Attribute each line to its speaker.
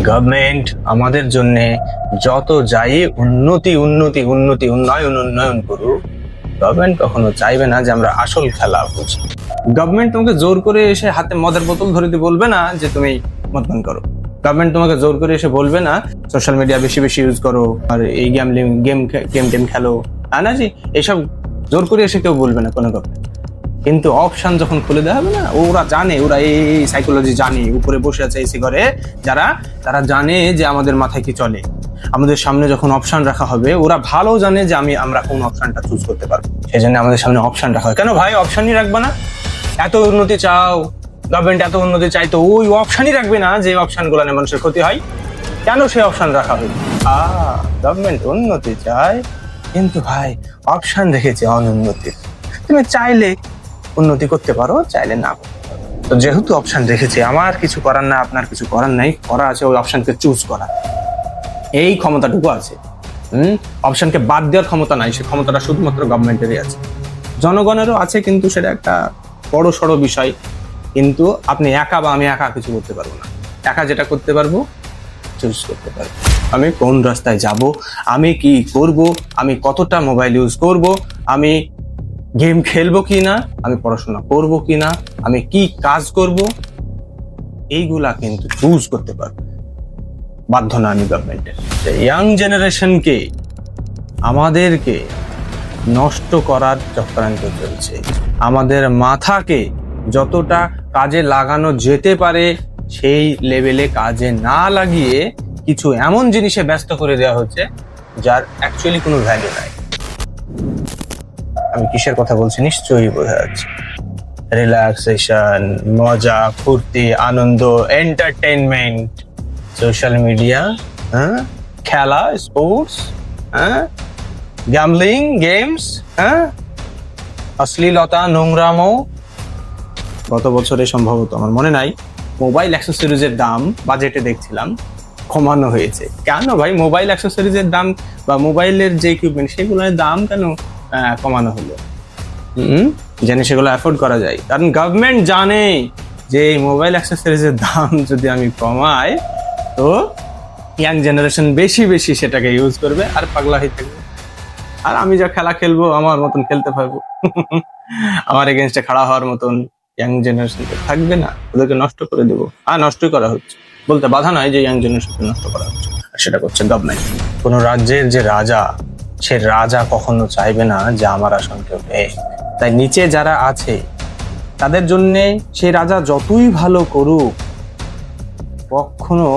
Speaker 1: Government আমাদের জন্য যত যাই উন্নয়ন করুক, গভর্নমেন্ট কখনো চাইবে না যে আমরা আসল খেলা বুঝি। গভর্নমেন্ট তোমাকে জোর করে এসে হাতে মদের বোতল ধরে দিয়ে বলবে না যে তুমি মদ পান করো। গভর্নমেন্ট তোমাকে জোর করে এসে বলবে না সোশ্যাল মিডিয়া বেশি বেশি ইউজ করো আর এই গেম খেলো, না জি, এসব জোর করে এসে কেউ বলবে না কোনো গভর্নমেন্ট। কিন্তু অপশন যখন খুলে দেওয়া হবে না, ওরা জানে, ওরা এই সাইকোলজি জানে, উপরে বসে আছে এসি ঘরে যারা, তারা জানে যে আমাদের মাথায় কি চলে। আমাদের সামনে যখন অপশন রাখা হবে, ওরা ভালো জানে যে আমরা কোন অপশনটা চুজ করতে পারবো। সেই জন্য আমাদের সামনে অপশন রাখা হয়। কেন ভাই অপশনই রাখবে না? এত উন্নতি চাও, গভর্নমেন্ট এত উন্নতি চাই, তো ওই অপশনই রাখবে না যে অপশন গুলো মানুষের ক্ষতি হয়? কেন সেই অপশন রাখা হবে? গভর্নমেন্ট উন্নতি চায়, কিন্তু ভাই অপশন রেখেছে অনুন্নতির। তুমি চাইলে উন্নতি করতে পারো, চাইলে না করতে পারো। তো যেহেতু অপশন রেখেছে, আমার কিছু করার না, আপনার কিছু করার নাই, করা আছে ওই অপশনকে চুজ করা, এই ক্ষমতাটুকু আছে। অপশনকে বাদ দেওয়ার ক্ষমতা নাই, সে ক্ষমতাটা শুধুমাত্র গভর্নমেন্টেরই আছে। জনগণেরও আছে, কিন্তু সেটা একটা বড় সড়ো বিষয়। কিন্তু আপনি একা বা আমি একা কিছু করতে পারবো না। একা যেটা করতে পারবো, চুজ করতে পারবো। আমি কোন রাস্তায় যাব, আমি কি করব, আমি কতটা মোবাইল ইউজ করব, আমি গেম খেলবো কিনা, আমি পড়াশোনা করব কিনা, আমি কি কাজ করব, এইগুলা কিন্তু চুজ করতে পারবো। বাধ্য না আমি গভর্নমেন্টের। ইয়াং জেনারেশনকে, আমাদেরকে নষ্ট করার চক্রান্ত চলছে। আমাদের মাথাকে যতটা কাজে লাগানো যেতে পারে সেই লেভেলে কাজে না লাগিয়ে কিছু এমন জিনিসে ব্যস্ত করে দেওয়া হচ্ছে যার অ্যাকচুয়ালি কোনো ভ্যালু নাই। আমি কিসের কথা বলছি নিশ্চয়ই বোঝা যাচ্ছে। রিল্যাক্সেশন, মজা, ফুর্তি, আনন্দ, এন্টারটেইনমেন্ট, সোশ্যাল মিডিয়া, খেলা, স্পোর্টস, গ্যামলিং, গেমস, অশ্লীলতা, নোংরামো। গত বছরে সম্ভবত, আমার মনে নাই, মোবাইল অ্যাক্সেসরিজের দাম বাজেটে দেখছিলাম কমানো হয়েছে। কেন ভাই মোবাইল অ্যাক্সেসরিজের দাম বা মোবাইলের যে ইকুইপমেন্ট সেগুলোর দাম কেন কমানো হলো? যেন সেগুলো অ্যাফোর্ড করা যায়। কারণ গভর্নমেন্ট জানে যে এই মোবাইল অ্যাক্সেসরিজের দাম যদি আমি কমাই, তো ইয়াং জেনারেশন বেশি বেশি সেটাকে ইউজ করবে আর পাগলা হয়ে থাকবে। আর আমি যা খেলা খেলবো আমার মতন খেলতে পারবো, আমার এগেনস্টে খাড়া হওয়ার মতন ইয়াং জেনারেশন থাকবে না, ওদেরকে নষ্ট করে দেবো। আর নষ্টই করা হচ্ছে, বলতে বাধা নয় যে ইয়াং জেনারেশনকে নষ্ট করা হচ্ছে, আর সেটা করছে গভর্নমেন্ট। কোনো রাজ্যের যে রাজা, সে রাজা কখনো চাইবে না যে আমার আসন কেউ নেই। তাই নিচে যারা আছে তাদের জন্যে সেই রাজা যতই ভালো করুক, কখনো